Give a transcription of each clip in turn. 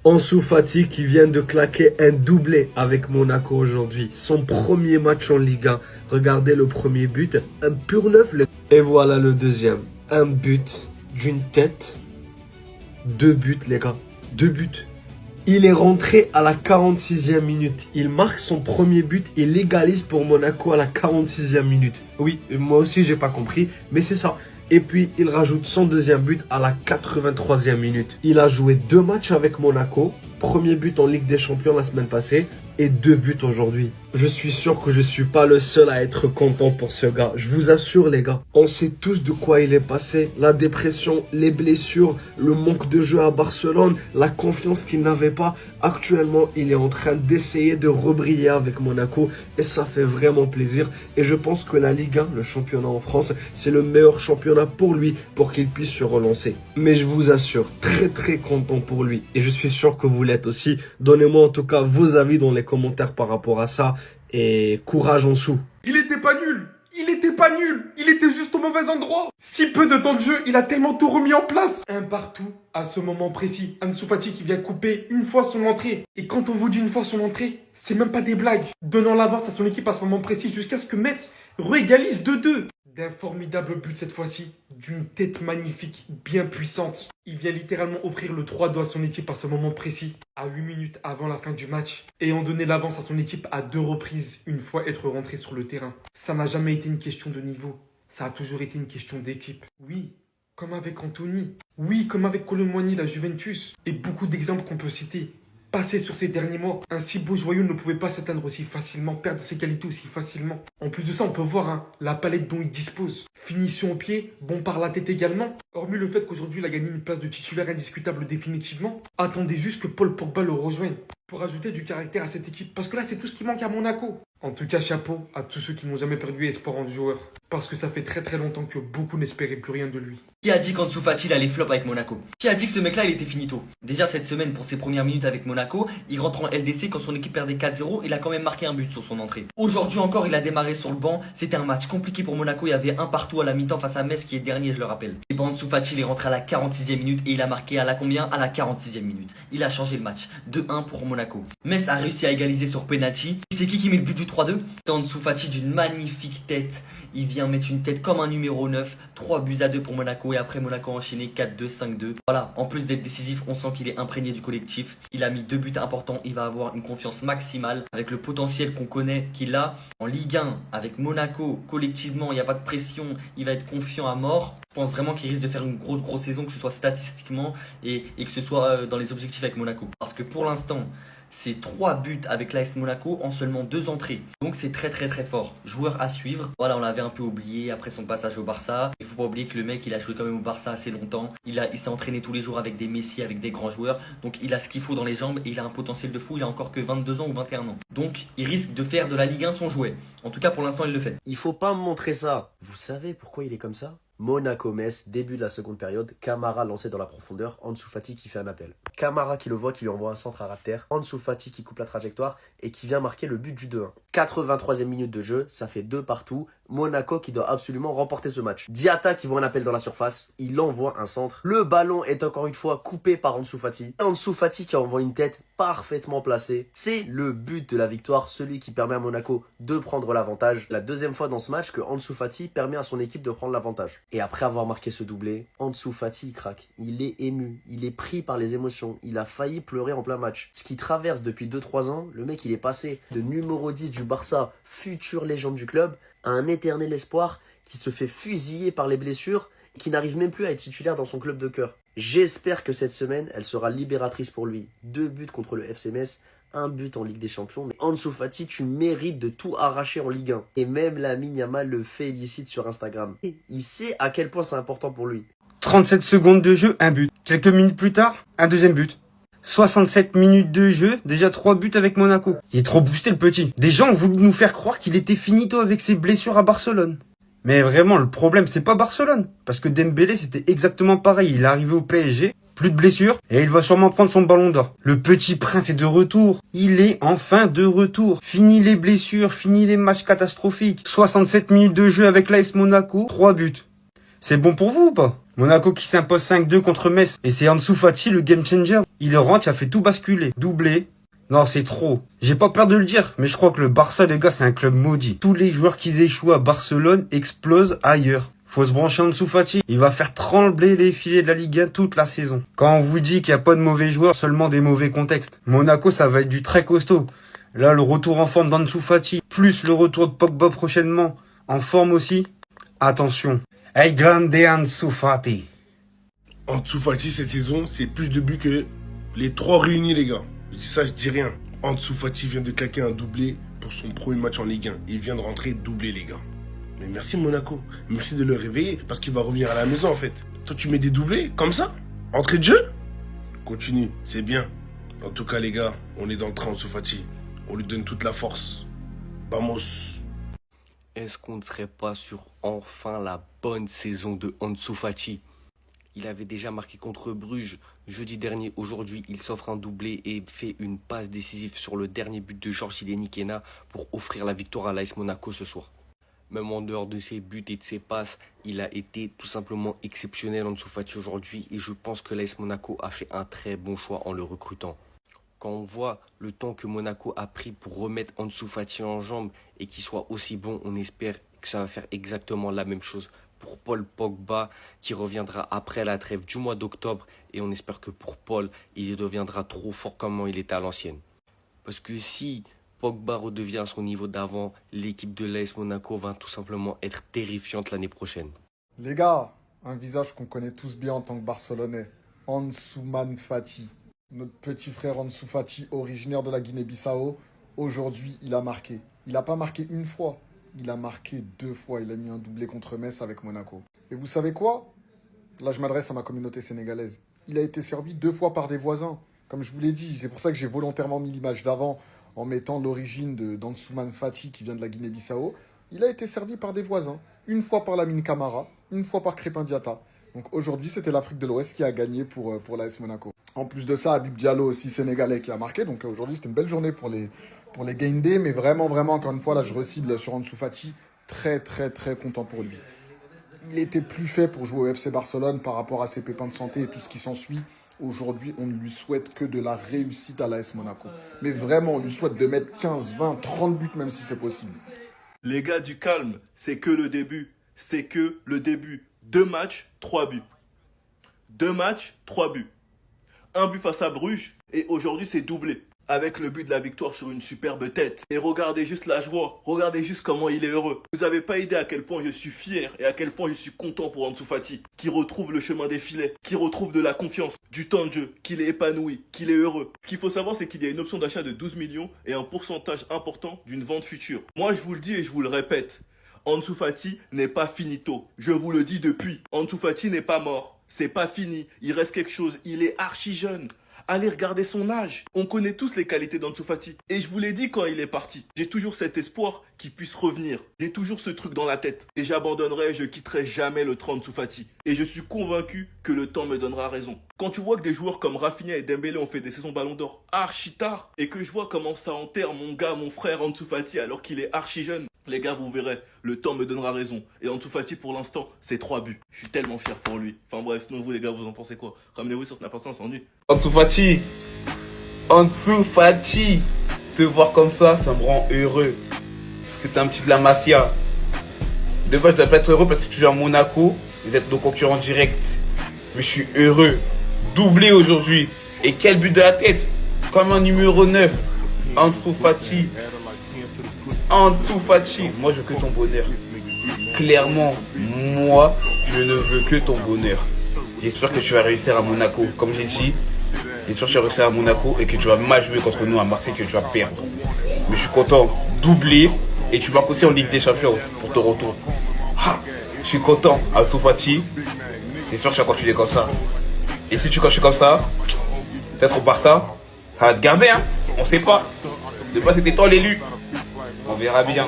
Ansu Fati qui vient de claquer un doublé avec Monaco aujourd'hui. Son premier match en Ligue 1. Regardez le premier but, un pur neuf. Et voilà le deuxième. Un but d'une tête. 2 buts les gars. 2 buts. Il est rentré à la 46e minute. Il marque son premier but et légalise pour Monaco à la 46e minute. Oui, moi aussi j'ai pas compris, mais c'est ça. Et puis, il rajoute son deuxième but à la 83e minute. Il a joué 2 matchs avec Monaco. Premier but en Ligue des Champions la semaine passée et 2 buts aujourd'hui. Je suis sûr que je suis pas le seul à être content pour ce gars. Je vous assure les gars, on sait tous de quoi il est passé. La dépression, les blessures, le manque de jeu à Barcelone, la confiance qu'il n'avait pas. Actuellement, il est en train d'essayer de rebriller avec Monaco et ça fait vraiment plaisir. Et je pense que la Ligue 1, le championnat en France, c'est le meilleur championnat pour lui pour qu'il puisse se relancer. Mais je vous assure, très content pour lui. Et je suis sûr que vous l'êtes aussi. Donnez-moi en tout cas vos avis dans les commentaires par rapport à ça. Et courage en sous. Il était pas nul. Il était pas nul. Il était juste au mauvais endroit. Si peu de temps de jeu, il a tellement tout remis en place. Un partout à ce moment précis. Ansu Fati qui vient couper une fois son entrée. Et quand on vous dit une fois son entrée, c'est même pas des blagues. Donnant l'avance à son équipe à ce moment précis jusqu'à ce que Metz réégalise 2-2. D'un formidable but cette fois-ci, d'une tête magnifique, bien puissante. Il vient littéralement offrir le 3-2 à son équipe à ce moment précis, à 8 minutes avant la fin du match, ayant donné l'avance à son équipe à 2 reprises, une fois être rentré sur le terrain. Ça n'a jamais été une question de niveau, ça a toujours été une question d'équipe. Oui, comme avec Anthony, oui, comme avec Colomboigny, la Juventus, et beaucoup d'exemples qu'on peut citer. Passé sur ces derniers mois, un si beau joyau ne pouvait pas s'atteindre aussi facilement, perdre ses qualités aussi facilement. En plus de ça, on peut voir la palette dont il dispose. Finition au pied, bon par la tête également. Hormis le fait qu'aujourd'hui il a gagné une place de titulaire indiscutable définitivement, attendez juste que Paul Pogba le rejoigne pour ajouter du caractère à cette équipe. Parce que là, c'est tout ce qui manque à Monaco. En tout cas, chapeau à tous ceux qui n'ont jamais perdu espoir en ce joueur. Parce que ça fait très longtemps que beaucoup n'espéraient plus rien de lui. Qui a dit qu'Ansu Fati il allait flop avec Monaco? Qui a dit que ce mec-là il était finito? Déjà cette semaine pour ses premières minutes avec Monaco, il rentre en LDC quand son équipe perdait 4-0, il a quand même marqué un but sur son entrée. Aujourd'hui encore il a démarré sur le banc, c'était un match compliqué pour Monaco, il y avait un partout à la mi-temps face à Metz qui est dernier je le rappelle. Et ben Ansu Fati il est rentré à la 46e minute et il a marqué à la combien? À la 46e minute. Il a changé le match, 2-1 pour Monaco. Metz a réussi à égaliser sur penalty. C'est qui met le but du 3-2? C'est Ansu Fati d'une magnifique tête. Il vient mettre une tête comme un numéro 9, 3-2 pour Monaco et après Monaco a enchaîné 4-2, 5-2. Voilà, en plus d'être décisif, on sent qu'il est imprégné du collectif. Il a mis 2 buts importants, il va avoir une confiance maximale avec le potentiel qu'on connaît qu'il a en Ligue 1 avec Monaco. Collectivement, il n'y a pas de pression, il va être confiant à mort. Je pense vraiment qu'il risque de faire une grosse saison, que ce soit statistiquement et que ce soit dans les objectifs avec Monaco. Parce que pour l'instant, c'est 3 buts avec l'AS Monaco en seulement 2 entrées. Donc c'est très fort. Joueur à suivre. Voilà, on l'avait un peu oublié après son passage au Barça. Il faut pas oublier que le mec, il a joué quand même au Barça assez longtemps. Il s'est entraîné tous les jours avec des Messi, avec des grands joueurs. Donc il a ce qu'il faut dans les jambes et il a un potentiel de fou. Il a encore que 22 ans ou 21 ans. Donc il risque de faire de la Ligue 1 son jouet. En tout cas, pour l'instant, il le fait. Il faut pas me montrer ça. Vous savez pourquoi il est comme ça? Monaco-Metz, début de la seconde période, Camara lancé dans la profondeur, Ansu Fati qui fait un appel. Camara qui le voit, qui lui envoie un centre à ras de terre, Ansu Fati qui coupe la trajectoire et qui vient marquer le but du 2-1. 83e minute de jeu, ça fait 2 partout. Monaco qui doit absolument remporter ce match. Diatta qui voit un appel dans la surface, il envoie un centre. Le ballon est encore une fois coupé par Ansu Fati. Ansu Fati qui envoie une tête parfaitement placée. C'est le but de la victoire, celui qui permet à Monaco de prendre l'avantage. La deuxième fois dans ce match que Ansu Fati permet à son équipe de prendre l'avantage. Et après avoir marqué ce doublé, Ansu Fati il craque. Il est ému, il est pris par les émotions. Il a failli pleurer en plein match. Ce qui traverse depuis 2-3 ans, le mec il est passé de numéro 10 du Barça, future légende du club, à un éternel espoir qui se fait fusiller par les blessures et qui n'arrive même plus à être titulaire dans son club de cœur. J'espère que cette semaine, elle sera libératrice pour lui. 2 buts contre le FC Metz, 1 but en Ligue des Champions. Mais Ansu Fati, tu mérites de tout arracher en Ligue 1. Et même Lamine Yamal le félicite sur Instagram. Et il sait à quel point c'est important pour lui. 37 secondes de jeu, un but. Quelques minutes plus tard, un deuxième but. 67 minutes de jeu, déjà 3 buts avec Monaco. Il est trop boosté le petit. Des gens ont voulu nous faire croire qu'il était finito avec ses blessures à Barcelone. Mais vraiment, le problème, c'est pas Barcelone. Parce que Dembélé, c'était exactement pareil. Il est arrivé au PSG, plus de blessures, et il va sûrement prendre son ballon d'or. Le petit prince est de retour. Il est enfin de retour. Fini les blessures, fini les matchs catastrophiques. 67 minutes de jeu avec l'AS Monaco, 3 buts. C'est bon pour vous ou pas? Monaco qui s'impose 5-2 contre Metz. Et c'est Ansu Fati le game changer. Il rentre, il a fait tout basculer. Doublé. Non, c'est trop. J'ai pas peur de le dire, mais je crois que le Barça, les gars, c'est un club maudit. Tous les joueurs qui échouent à Barcelone explosent ailleurs. Faut se brancher en dessous Fati. Il va faire trembler les filets de la Ligue 1 toute la saison. Quand on vous dit qu'il n'y a pas de mauvais joueurs, seulement des mauvais contextes. Monaco, ça va être du très costaud. Là, le retour en forme d'Ansu Fati, plus le retour de Pogba prochainement, en forme aussi. Attention. Hey, grande Ansu Fati. Ansu Fati, cette saison, c'est plus de buts que les 3 réunis, les gars. Je dis ça, je dis rien. Ansu Fati vient de claquer un doublé pour son premier match en Ligue 1. Il vient de rentrer doublé, les gars. Mais merci Monaco. Merci de le réveiller parce qu'il va revenir à la maison, en fait. Toi, tu mets des doublés comme ça? Entrée de jeu? Continue, c'est bien. En tout cas, les gars, on est dans le train Ansu Fati. On lui donne toute la force. Vamos. Est-ce qu'on ne serait pas sur enfin la bonne saison de Ansu Fati? Il avait déjà marqué contre Bruges jeudi dernier. Aujourd'hui, il s'offre un doublé et fait une passe décisive sur le dernier but de Georges Ilenikena pour offrir la victoire à l'AS Monaco ce soir. Même en dehors de ses buts et de ses passes, il a été tout simplement exceptionnel Ansu Fati aujourd'hui et je pense que l'AS Monaco a fait un très bon choix en le recrutant. Quand on voit le temps que Monaco a pris pour remettre Ansu Fati en jambes et qu'il soit aussi bon, on espère que ça va faire exactement la même chose pour Paul Pogba qui reviendra après la trêve du mois d'octobre et on espère que pour Paul, il deviendra trop fort comme il était à l'ancienne. Parce que si Pogba redevient à son niveau d'avant, l'équipe de l'AS Monaco va tout simplement être terrifiante l'année prochaine. Les gars, un visage qu'on connaît tous bien en tant que Barcelonais, Ansuman Fati. Notre petit frère Ansu Fati, originaire de la Guinée-Bissau, aujourd'hui, il a marqué. Il n'a pas marqué une fois, il a marqué 2 fois. Il a mis un doublé contre Metz avec Monaco. Et vous savez quoi? Là, je m'adresse à ma communauté sénégalaise. Il a été servi 2 fois par des voisins. Comme je vous l'ai dit, c'est pour ça que j'ai volontairement mis l'image d'avant en mettant l'origine d'Ansuman Fati qui vient de la Guinée-Bissau. Il a été servi par des voisins. Une fois par Lamine Camara, une fois par Crépin Diatta. Donc aujourd'hui, c'était l'Afrique de l'Ouest qui a gagné pour l'AS Monaco. En plus de ça, Habib Diallo aussi sénégalais qui a marqué. Donc aujourd'hui, c'était une belle journée pour les Gaindés. Mais vraiment, encore une fois, là, je recible sur Ansu Fati. Très, très, très content pour lui. Il était plus fait pour jouer au FC Barcelone par rapport à ses pépins de santé et tout ce qui s'ensuit. Aujourd'hui, on ne lui souhaite que de la réussite à l'AS Monaco. Mais vraiment, on lui souhaite de mettre 15, 20, 30 buts, même si c'est possible. Les gars, du calme, c'est que le début. C'est que le début. 2 matchs, 3 buts. 2 matchs, 3 buts. Un but face à Bruges, et aujourd'hui c'est doublé. Avec le but de la victoire sur une superbe tête. Et regardez juste la joie, regardez juste comment il est heureux. Vous n'avez pas idée à quel point je suis fier et à quel point je suis content pour Ansu Fati. Qui retrouve le chemin des filets, qui retrouve de la confiance, du temps de jeu, qu'il est épanoui, qu'il est heureux. Ce qu'il faut savoir, c'est qu'il y a une option d'achat de 12 millions et un pourcentage important d'une vente future. Moi je vous le dis et je vous le répète. Ansu Fati n'est pas finito. Je vous le dis depuis. Ansu Fati n'est pas mort. C'est pas fini. Il reste quelque chose. Il est archi jeune. Allez regarder son âge. On connaît tous les qualités d'Ansu Fati. Et je vous l'ai dit quand il est parti. J'ai toujours cet espoir qu'il puisse revenir. J'ai toujours ce truc dans la tête. Et j'abandonnerai, je quitterai jamais le train d'Ansu Fati. Et je suis convaincu que le temps me donnera raison. Quand tu vois que des joueurs comme Rafinha et Dembélé ont fait des saisons Ballon d'Or archi tard, et que je vois comment ça enterre mon gars, mon frère Ansu Fati alors qu'il est archi jeune, les gars, vous verrez, le temps me donnera raison. Et Ansu Fati, pour l'instant, c'est 3 buts. Je suis tellement fier pour lui. Enfin bref, sinon vous les gars, vous en pensez quoi? Ramenez-vous sur Snap, on s'ennuie. Ansu Fati, te voir comme ça me rend heureux. Parce que t'es un petit de la mafia. De base, je dois pas être heureux parce que tu joues à Monaco. Vous êtes nos concurrents directs. Mais je suis heureux. Doublé aujourd'hui. Et quel but de la tête. Comme un numéro 9. Ansu Fati. Ansu Fati. Moi, je veux que ton bonheur. Clairement, moi, je ne veux que ton bonheur. J'espère que tu vas réussir à Monaco. Comme j'ai dit, j'espère que tu vas réussir à Monaco et que tu vas mal jouer contre nous à Marseille, que tu vas perdre. Mais je suis content. Doublé. Et tu marques aussi en Ligue des Champions pour ton retour. Ah, je suis content. Ansu Fati. J'espère que tu vas continuer comme ça. Et si tu continues comme ça, peut-être au Barça, ça va te garder, hein. On sait pas. De base, c'était toi l'élu. On verra bien.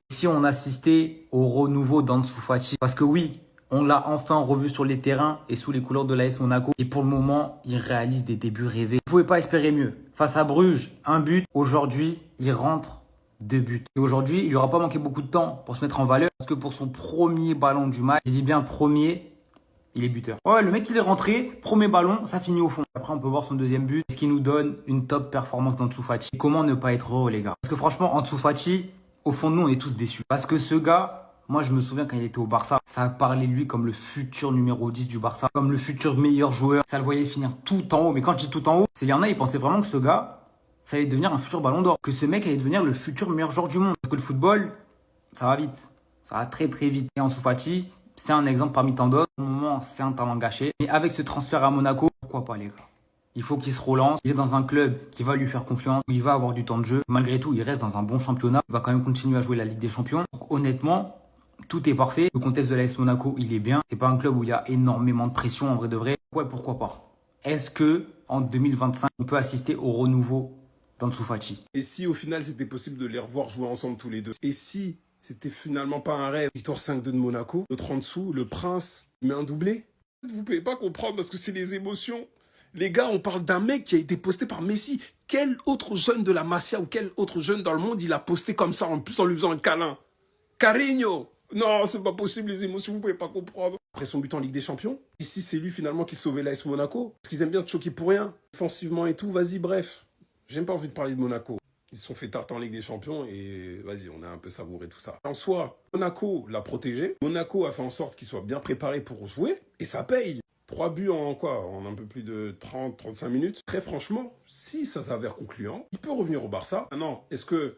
Ici, on assistait au renouveau d'Ansu Fati. Parce que oui, on l'a enfin revu sur les terrains et sous les couleurs de l'AS Monaco. Et pour le moment, il réalise des débuts rêvés. Vous ne pouvez pas espérer mieux. Face à Bruges, 1 but. Aujourd'hui, il rentre 2 buts. Et aujourd'hui, il lui aura pas manqué beaucoup de temps pour se mettre en valeur. Parce que pour son premier ballon du match, je dis bien premier, Il est buteur. Ouais, le mec, il est rentré, premier ballon, ça finit au fond. Après, on peut voir son deuxième but, ce qui nous donne une top performance d'Ansu Fati. Comment ne pas être heureux, les gars? Parce que franchement, Ansu Fati, au fond de nous, on est tous déçus. Parce que ce gars, moi, je me souviens quand il était au Barça, ça a parlé de lui comme le futur numéro 10 du Barça, comme le futur meilleur joueur. Ça le voyait finir tout en haut. Mais quand je dis tout en haut, c'est qu'il y en a, ils pensaient vraiment que ce gars, ça allait devenir un futur ballon d'or. Que ce mec allait devenir le futur meilleur joueur du monde. Parce que le football, ça va vite. Ça va très très vite. Et Ansu Fati, c'est un exemple parmi tant d'autres. Au moment, c'est un talent gâché. Mais avec ce transfert à Monaco, pourquoi pas, les gars? Il faut qu'il se relance. Il est dans un club qui va lui faire confiance, où il va avoir du temps de jeu. Malgré tout, il reste dans un bon championnat. Il va quand même continuer à jouer la Ligue des Champions. Donc, honnêtement, tout est parfait. Le contexte de l'AS Monaco, il est bien. C'est pas un club où il y a énormément de pression en vrai de vrai. Ouais, pourquoi pas? Est-ce que en 2025, on peut assister au renouveau d'Ansu Fati? Et si au final c'était possible de les revoir jouer ensemble tous les deux? Et si c'était finalement pas un rêve? Victoire 5-2 de Monaco, l'autre en dessous, le Prince, il met un doublé? Vous pouvez pas comprendre parce que c'est les émotions. Les gars, on parle d'un mec qui a été posté par Messi. Quel autre jeune de la Masia ou quel autre jeune dans le monde il a posté comme ça, en plus en lui faisant un câlin? Carigno! Non, c'est pas possible, les émotions, vous pouvez pas comprendre. Après son but en Ligue des Champions, ici c'est lui finalement qui sauvait l'AS Monaco. Parce qu'ils aiment bien te choquer pour rien, offensivement et tout, vas-y, bref. J'ai même pas envie de parler de Monaco. Ils se sont fait tarter en Ligue des Champions et vas-y, on a un peu savouré tout ça. En soi, Monaco l'a protégé. Monaco a fait en sorte qu'il soit bien préparé pour jouer et ça paye. 3 buts en quoi? En un peu plus de 30-35 minutes. Très franchement, si ça s'avère concluant, il peut revenir au Barça. Maintenant, est-ce que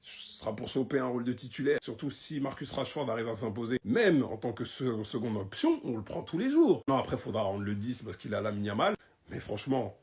ce sera pour choper un rôle de titulaire? Surtout si Marcus Rashford arrive à s'imposer. Même en tant que seconde option, on le prend tous les jours. Non, après, il faudra rendre le 10 parce qu'il a la Yamal. Mais franchement,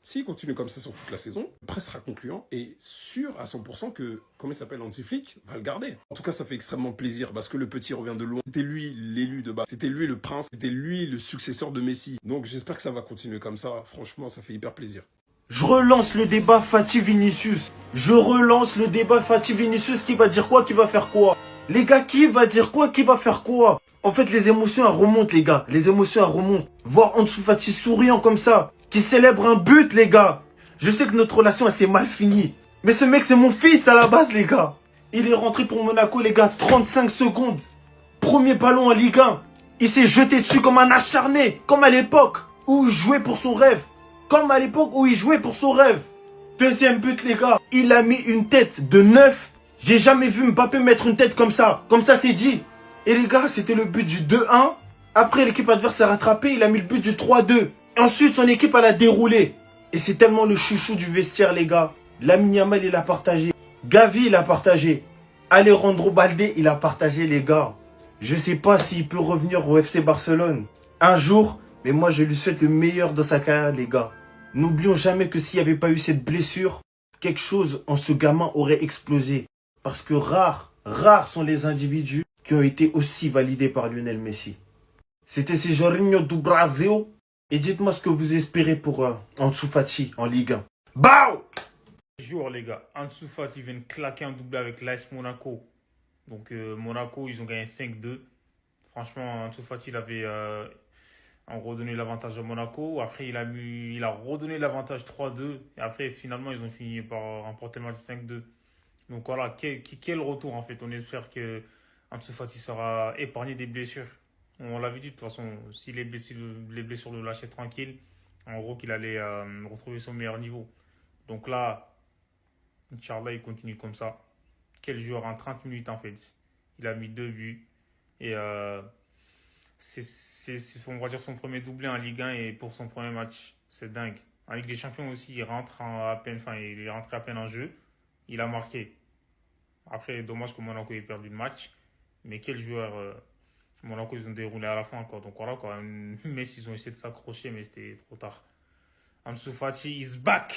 s'il continue comme ça sur toute la saison, le prêt sera concluant et sûr à 100% que, comment il s'appelle, Hansi Flick va le garder. En tout cas, ça fait extrêmement plaisir parce que le petit revient de loin. C'était lui l'élu de bas. C'était lui le prince. C'était lui le successeur de Messi. Donc j'espère que ça va continuer comme ça. Franchement, ça fait hyper plaisir. Je relance le débat Fati-Vinicius. Je relance le débat Fati-Vinicius. Qui va dire quoi? Qui va faire quoi? Les gars, qui va dire quoi? Qui va faire quoi? En fait, les émotions, elles remontent, les gars. Les émotions, elles remontent. Voir Ansu Fati souriant comme ça, qui célèbre un but, les gars. Je sais que notre relation, elle s'est mal finie. Mais ce mec, c'est mon fils à la base, les gars. Il est rentré pour Monaco, les gars, 35 secondes. Premier ballon en Ligue 1. Il s'est jeté dessus comme un acharné. Comme à l'époque où il jouait pour son rêve. Comme à l'époque où il jouait pour son rêve. Deuxième but, les gars. Il a mis une tête de 9. J'ai jamais vu Mbappé mettre une tête comme ça. Comme ça, c'est dit. Et les gars, c'était le but du 2-1. Après, l'équipe adverse s'est rattrapée. Il a mis le but du 3-2. Ensuite, son équipe, elle a déroulé. Et c'est tellement le chouchou du vestiaire, les gars. Lamine Yamal, il a partagé. Gavi, il a partagé. Alejandro Balde, il a partagé, les gars. Je sais pas s'il peut revenir au FC Barcelone un jour. Mais moi, je lui souhaite le meilleur dans sa carrière, les gars. N'oublions jamais que s'il n'y avait pas eu cette blessure, quelque chose en ce gamin aurait explosé. Parce que rares sont les individus qui ont été aussi validés par Lionel Messi. C'était ces Jorginho do Brasil. Et dites-moi ce que vous espérez pour Ansu Fati en Ligue 1. Bao! Jour, les gars. Ansu Fati vient de claquer un doublé avec l'AS Monaco. Donc, Monaco, ils ont gagné 5-2. Franchement, Ansu Fati, il avait redonné l'avantage à Monaco. Après, il a redonné l'avantage 3-2. Et après, finalement, ils ont fini par remporter le match 5-2. Donc voilà, quel retour en fait. On espère que Ansu Fati sera épargné des blessures. On l'avait dit de toute façon, si les blessures le lâchaient tranquille, en gros qu'il allait retrouver son meilleur niveau. Donc là, Inch'Allah, il continue comme ça. Quel joueur en 30 minutes en fait. Il a mis 2 buts. Et c'est on va dire son premier doublé en Ligue 1 et pour son premier match. C'est dingue. En Ligue des Champions aussi, il est rentré à peine en jeu. Il a marqué. Après, dommage que Monaco ait perdu le match. Mais quel joueur Monaco, ils ont déroulé à la fin encore. Donc voilà, quand même, Messi, ils ont essayé de s'accrocher, mais c'était trop tard. Ansu Fati is back.